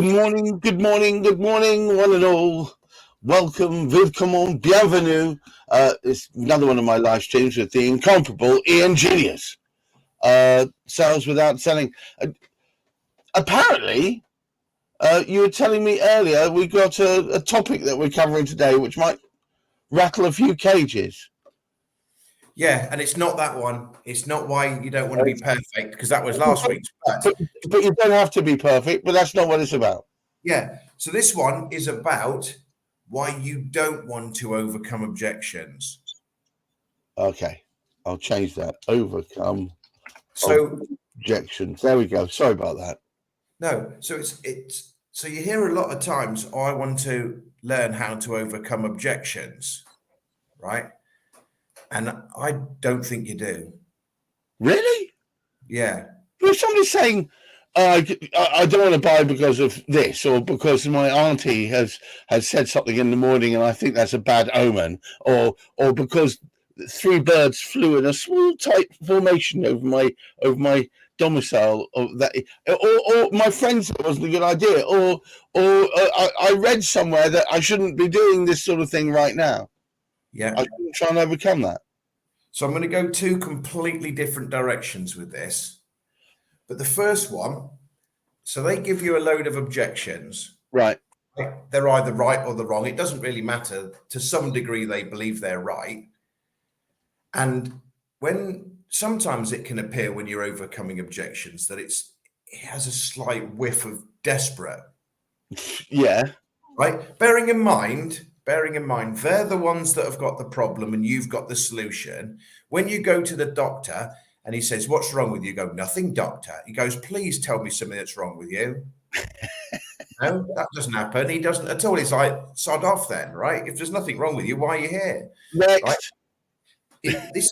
good morning, one and all. Welcome, willkommen, bienvenue. It's another one of my live streams with the incomparable Ian Genius. Sales without selling. Apparently, you were telling me earlier we got a topic that we're covering today which might rattle a few cages. Yeah, and it's not that one. It's not why you don't want to be perfect, because that was last week's. But you don't have to be perfect, but that's not what it's about. Yeah, so this one is about why you don't want to overcome objections. Okay, I'll change that. Overcome objections. There we go. Sorry about that. No, so it's so you hear a lot of times, I want to learn how to overcome objections, right? And I don't think you do. Really? Yeah. If somebody's saying, I don't want to buy because of this, or because my auntie has said something in the morning and I think that's a bad omen, or because three birds flew in a small tight formation over my domicile, or my friend said it wasn't a good idea, or I read somewhere that I shouldn't be doing this sort of thing right now. Yeah. I shouldn't try and overcome that. So I'm going to go two completely different directions with this. But the first one, so they give you a load of objections. Right. They're either right or they're wrong. It doesn't really matter. To some degree, they believe they're right. And sometimes it can appear when you're overcoming objections that it has a slight whiff of desperate. Yeah. Right. Bearing in mind, they're the ones that have got the problem and you've got the solution. When you go to the doctor and he says, "What's wrong with you?" You go, "Nothing, doctor." He goes, "Please tell me something that's wrong with you." No, that doesn't happen. He doesn't at all. He's like, sod off then, right? If there's nothing wrong with you, why are you here? Next. Right?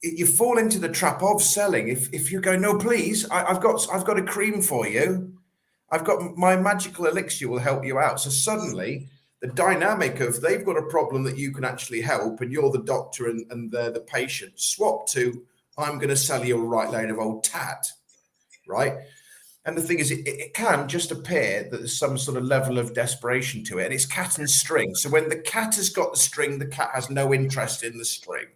You fall into the trap of selling. If you go, "No, please, I've got a cream for you. I've got my magical elixir will help you out." So suddenly the dynamic of they've got a problem that you can actually help and you're the doctor and they're the patient swap to, "I'm going to sell you a right load of old tat," right? And the thing is, it can just appear that there's some sort of level of desperation to it, and it's cat and string. So when the cat has got the string, the cat has no interest in the string.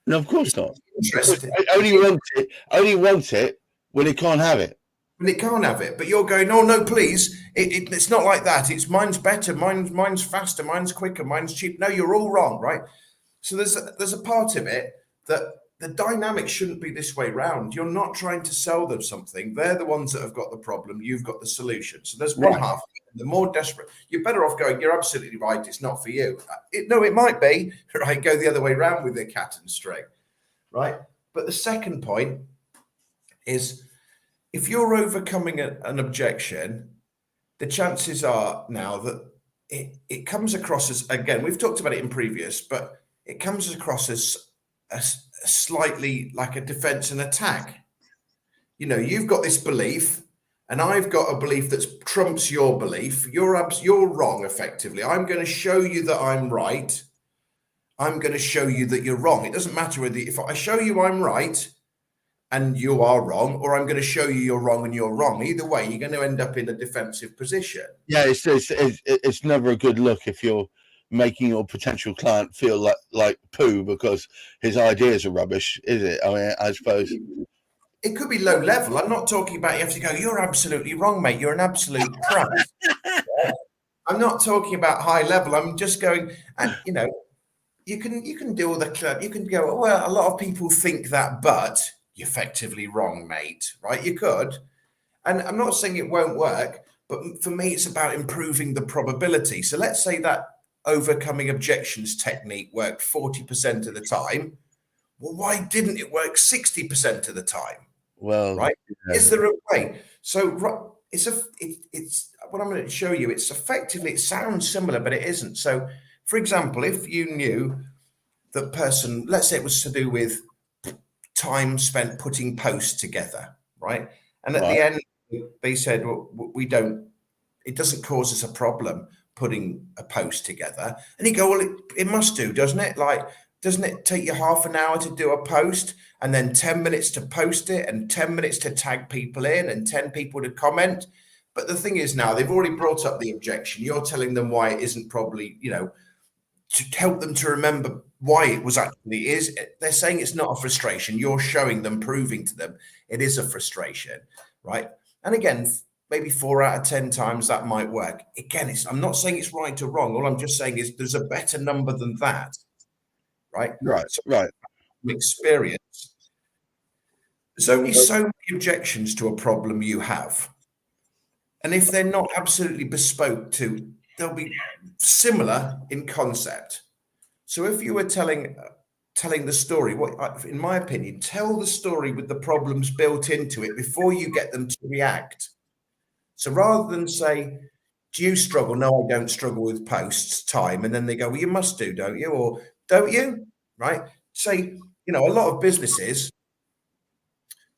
No, of course not. I only want it when it can't have it. When it can't have it, but you're going, "Oh no, please! It's not like that. It's mine's better. Mine's faster. Mine's quicker. Mine's cheap." No, you're all wrong, right? So there's a part of it that the dynamic shouldn't be this way round. You're not trying to sell them something. They're the ones that have got the problem. You've got the solution. So there's one half. The more desperate, you're better off going, "You're absolutely right. It's not for you." It might be, right? Go the other way around with the cat and string, right? But the second point is, if you're overcoming an objection, the chances are now that it comes across as, again, we've talked about it in previous, but it comes across as a slightly like a defense and attack. You know, you've got this belief and I've got a belief that trumps your belief. You're wrong, effectively. I'm going to show you that I'm right. I'm going to show you that you're wrong. It doesn't matter whether if I show you I'm right and you are wrong, or I'm going to show you you're wrong and you're wrong. Either way, you're going to end up in a defensive position. Yeah, it's never a good look if you're making your potential client feel like poo because his ideas are rubbish, is it? I mean, I suppose it could be low level. I'm not talking about you have to go, "You're absolutely wrong, mate. You're an absolute crap." I'm not talking about high level. I'm just going, and you know, you can do all the club. You can go, "Well, a lot of people think that, but you're effectively wrong, mate." Right? You could. And I'm not saying it won't work, but for me, it's about improving the probability. So let's say that overcoming objections technique worked 40% of the time. Well, why didn't it work 60% of the time? Well, right? Yeah. Is there a way? So it's what I'm going to show you. It's effectively, it sounds similar, but it isn't. So, for example, if you knew that person, let's say it was to do with time spent putting posts together, right? And at the end, they said, "Well, it doesn't cause us a problem putting a post together." And you go, "Well, it must do, doesn't it? Like, doesn't it take you half an hour to do a post and then 10 minutes to post it and 10 minutes to tag people in and 10 people to comment?" But the thing is, now they've already brought up the objection. You're telling them why it isn't probably, to help them to remember why it was actually is. They're saying it's not a frustration. You're showing them, proving to them it is a frustration, right? And again, maybe 4 out of 10 times that might work. Again, I'm not saying it's right or wrong. All I'm just saying is there's a better number than that, right? Right. So Right. from experience, there's only so many objections to a problem you have. And if they're not absolutely bespoke to, they'll be similar in concept. So if you were telling the story, what, in my opinion, tell the story with the problems built into it before you get them to react. So rather than say, do you struggle? No, I don't struggle with posts time. And then they go, well, you must do, don't you? Or don't you? Right? Say, a lot of businesses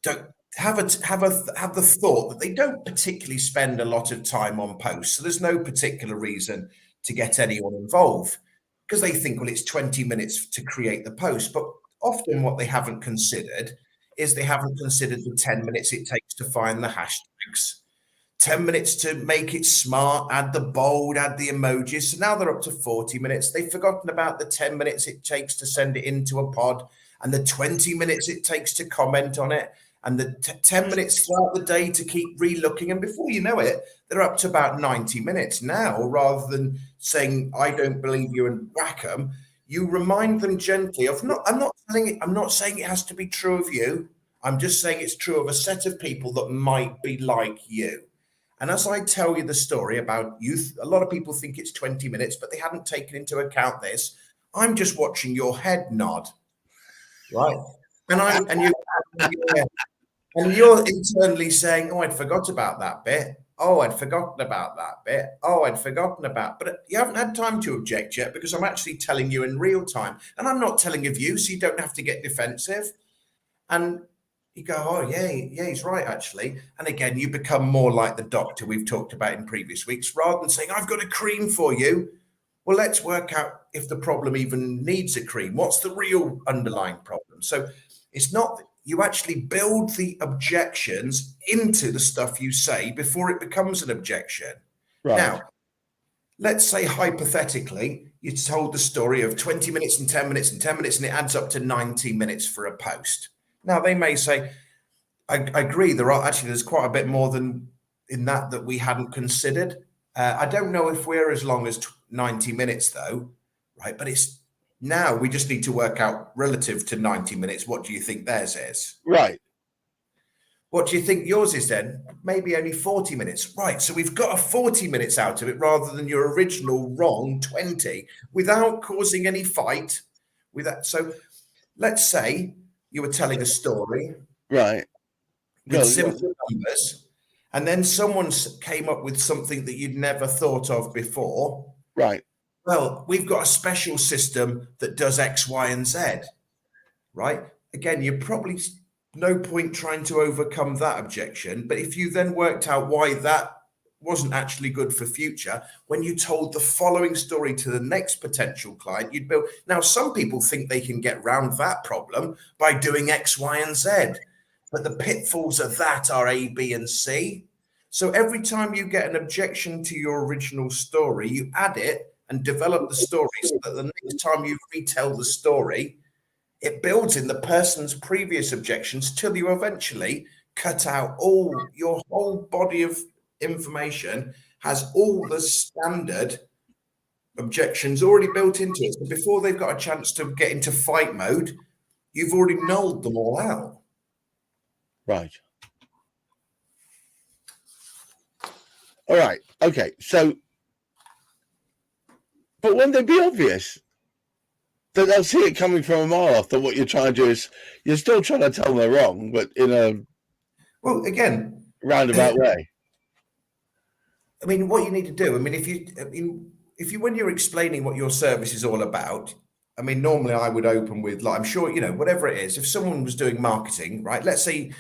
don't have the thought that they don't particularly spend a lot of time on posts. So there's no particular reason to get anyone involved because they think, well, it's 20 minutes to create the post. But often what they haven't considered is they haven't considered the 10 minutes it takes to find the hashtags, 10 minutes to make it smart, add the bold, add the emojis. So now they're up to 40 minutes. They've forgotten about the 10 minutes it takes to send it into a pod and the 20 minutes it takes to comment on it and the 10 minutes throughout the day to keep re-looking. And before you know it, they're up to about 90 minutes now. Rather than saying, I don't believe you and whack them, you remind them gently of, I'm not saying it has to be true of you. I'm just saying it's true of a set of people that might be like you. And as I tell you the story about youth, a lot of people think it's 20 minutes, but they hadn't taken into account this. I'm just watching your head nod, right? And you're internally saying, "Oh, I'd forgot about that bit. Oh, I'd forgotten about that bit. Oh, I'd forgotten about." But you haven't had time to object yet because I'm actually telling you in real time, and I'm not telling of you, so you don't have to get defensive. And you go, oh, yeah, he's right, actually. And again, you become more like the doctor we've talked about in previous weeks. Rather than saying, I've got a cream for you, well, let's work out if the problem even needs a cream. What's the real underlying problem? So it's not that you actually build the objections into the stuff you say before it becomes an objection. Right. Now, let's say hypothetically, you told the story of 20 minutes and 10 minutes and 10 minutes, and it adds up to 90 minutes for a post. Now, they may say, I agree, there's quite a bit more than in that we hadn't considered. I don't know if we're as long as 90 minutes, though, right? But it's now we just need to work out relative to 90 minutes. What do you think theirs is? Right. What do you think yours is then? Maybe only 40 minutes. Right. So we've got a 40 minutes out of it rather than your original wrong 20 without causing any fight with that. So let's say you were telling a story. Right. With simple numbers, and then someone came up with something that you'd never thought of before. Right. Well, we've got a special system that does X, Y, and Z, right? Again, you're probably no point trying to overcome that objection. But if you then worked out why that wasn't actually good for future, when you told the following story to the next potential client, you'd build. Now, some people think they can get around that problem by doing X, Y, and Z. But the pitfalls of that are A, B, and C. So every time you get an objection to your original story, you add it and develop the story so that the next time you retell the story, it builds in the person's previous objections till you eventually cut out your whole body of information has all the standard objections already built into it. So before they've got a chance to get into fight mode, you've already nulled them all out. Right. All right. Okay. So, but wouldn't it be obvious that they'll see it coming from a mile off that what you're trying to do is you're still trying to tell them they're wrong, but in a roundabout way? I mean, what you need to do, if you when you're explaining what your service is all about, I mean, normally I would open with, like, I'm sure, whatever it is, if someone was doing marketing, right? Let's say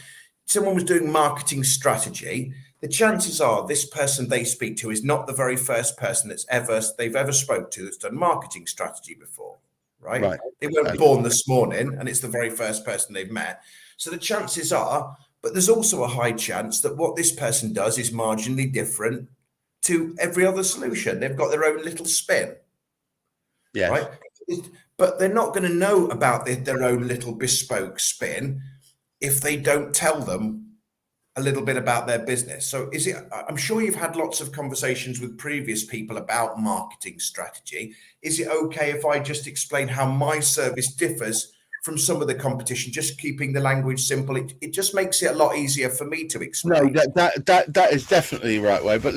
someone was doing marketing strategy, the chances are this person they speak to is not the very first person they've ever spoke to that's done marketing strategy before, right? They weren't born this morning and it's the very first person they've met. So the chances are, but there's also a high chance that what this person does is marginally different to every other solution. They've got their own little spin, Yes. right? But they're not going to know about their own little bespoke spin if they don't tell them a little bit about their business. So I'm sure you've had lots of conversations with previous people about marketing strategy. Is it okay if I just explain how my service differs from some of the competition, just keeping the language simple? It just makes it a lot easier for me to explain. No, that is definitely the right way. But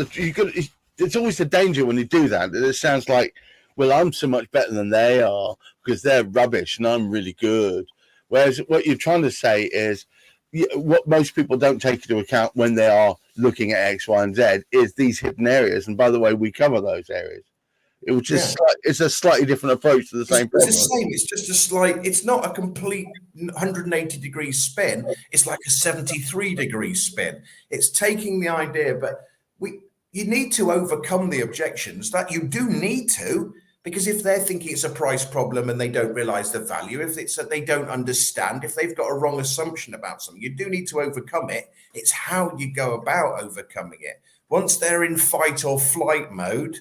it's always a danger when you do that. It sounds like, well, I'm so much better than they are because they're rubbish and I'm really good. Whereas what you're trying to say is, what most people don't take into account when they are looking at X, Y, and Z is these hidden areas. And by the way, we cover those areas. It's a slightly different approach to the same problem. It's the same. It's just a slight. It's not a complete 180-degree spin. It's like a 73-degree spin. It's taking the idea, but you need to overcome the objections. That you do need to, because if they're thinking it's a price problem and they don't realize the value, if it's that they don't understand, if they've got a wrong assumption about something, you do need to overcome it. It's how you go about overcoming it. Once they're in fight or flight mode,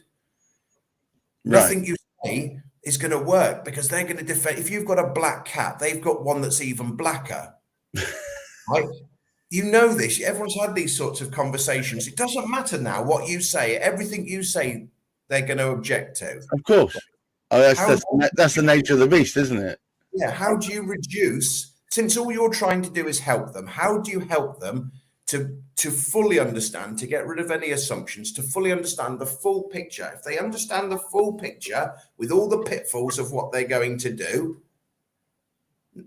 nothing you say is going to work, because they're going to defend. If you've got a black cat, they've got one that's even blacker. Right? You know this. Everyone's had these sorts of conversations. It doesn't matter now what you say. Everything you say, they're going to object to. Of course. Oh, that's the nature of the beast, isn't it? Yeah. How do you reduce, since all you're trying to do is help them, how do you help them to fully understand, to get rid of any assumptions, to fully understand the full picture? If they understand the full picture with all the pitfalls of what they're going to do,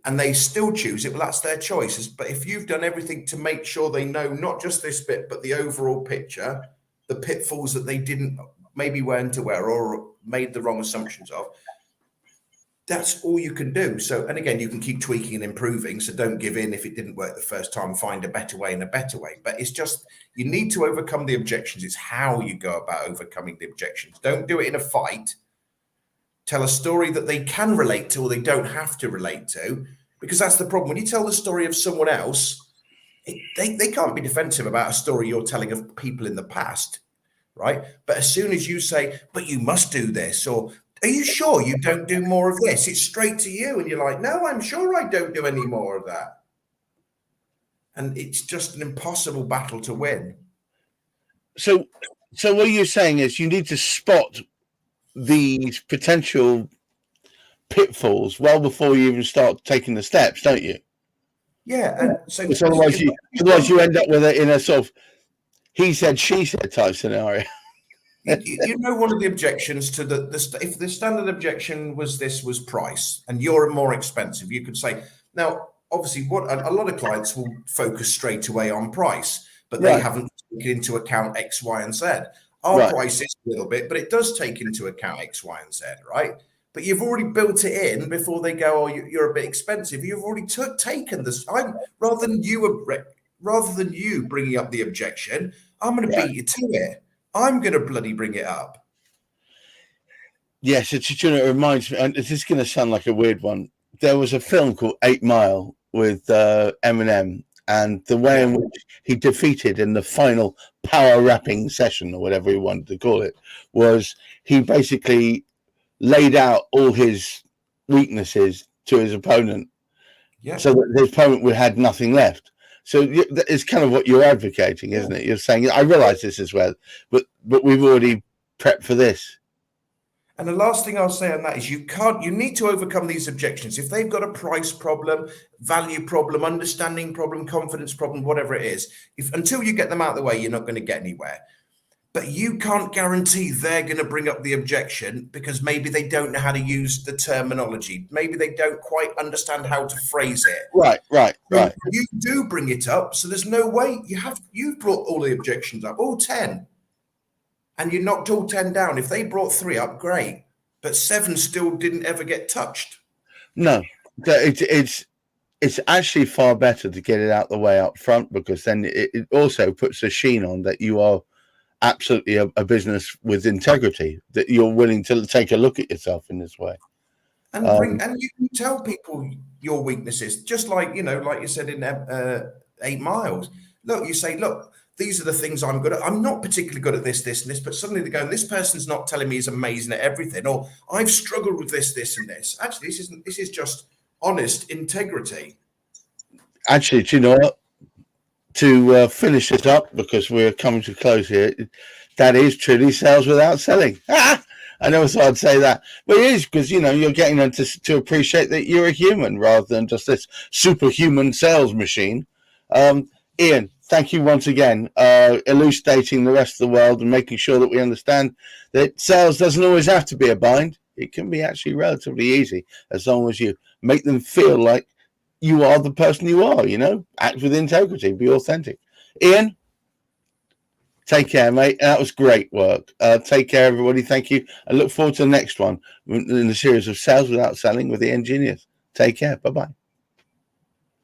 and they still choose it, well, that's their choices. But if you've done everything to make sure they know not just this bit, but the overall picture, the pitfalls that they weren't aware or made the wrong assumptions of, that's all you can do. So, and again, you can keep tweaking and improving. So don't give in if it didn't work the first time. Find a better way and a better way. But it's just, you need to overcome the objections. It's how you go about overcoming the objections. Don't do it in a fight. Tell a story that they can relate to or they don't have to relate to, because that's the problem. When you tell the story of someone else, they can't be defensive about a story you're telling of people in the past, right? But as soon as you say, but you must do this, or are you sure you don't do more of this? It's straight to you. And you're like, no, I'm sure I don't do any more of that. And it's just an impossible battle to win. So what you're saying is you need to spot these potential pitfalls well before you even start taking the steps, don't you? Yeah. And so otherwise you end up with it in a sort of he said, she said type scenario. You know, one of the objections to if the standard objection was price and you're more expensive, you could say, now, obviously, what a lot of clients will focus straight away on price, but they haven't taken into account X, Y, and Z. Our price is a little bit, but it does take into account X, Y, and Z, right? But you've already built it in before they go, oh, you're a bit expensive. You've already taken this. Rather than you bringing up the objection, I'm going to beat you to it. I'm going to bloody bring it up. Yes, it reminds me, and this is going to sound like a weird one. There was a film called 8 Mile with Eminem, and the way in which he defeated in the final power rapping session, or whatever he wanted to call it, was he basically laid out all his weaknesses to his opponent, so that his opponent would have nothing left. So it's kind of what you're advocating, isn't it? You're saying, I realize this as well, but we've already prepped for this. And the last thing I'll say on that is you need to overcome these objections. If they've got a price problem, value problem, understanding problem, confidence problem, whatever it is, until you get them out of the way, you're not going to get anywhere. But you can't guarantee they're going to bring up the objection because maybe they don't know how to use the terminology. Maybe they don't quite understand how to phrase it. Right. You do bring it up, so there's no way you've brought all the objections up, all 10. And you knocked all 10 down. If they brought 3 up, great. But 7 still didn't ever get touched. No, it's actually far better to get it out the way up front, because then it also puts a sheen on that you are absolutely a business with integrity, that you're willing to take a look at yourself in this way. And you can tell people your weaknesses, just like, like you said in 8 miles. Look, you say, look, these are the things I'm good at. I'm not particularly good at this, this, and this, but suddenly they're going, this person's not telling me he's amazing at everything, or I've struggled with this, this, and this. Actually, this is just honest integrity. Actually, do you know what? To finish this up, because we're coming to close here, that is truly sales without selling. I never thought I'd say that, but it is, because you're getting them to appreciate that you're a human rather than just this superhuman sales machine. Ian, thank you once again, elucidating the rest of the world and making sure that we understand that sales doesn't always have to be a bind. It can be actually relatively easy as long as you make them feel like you are the person you are, act with integrity, be authentic. Ian, take care, mate. That was great work. Take care, everybody. Thank you. I look forward to the next one in the series of Sales Without Selling with the Engineers. Take care. Bye-bye.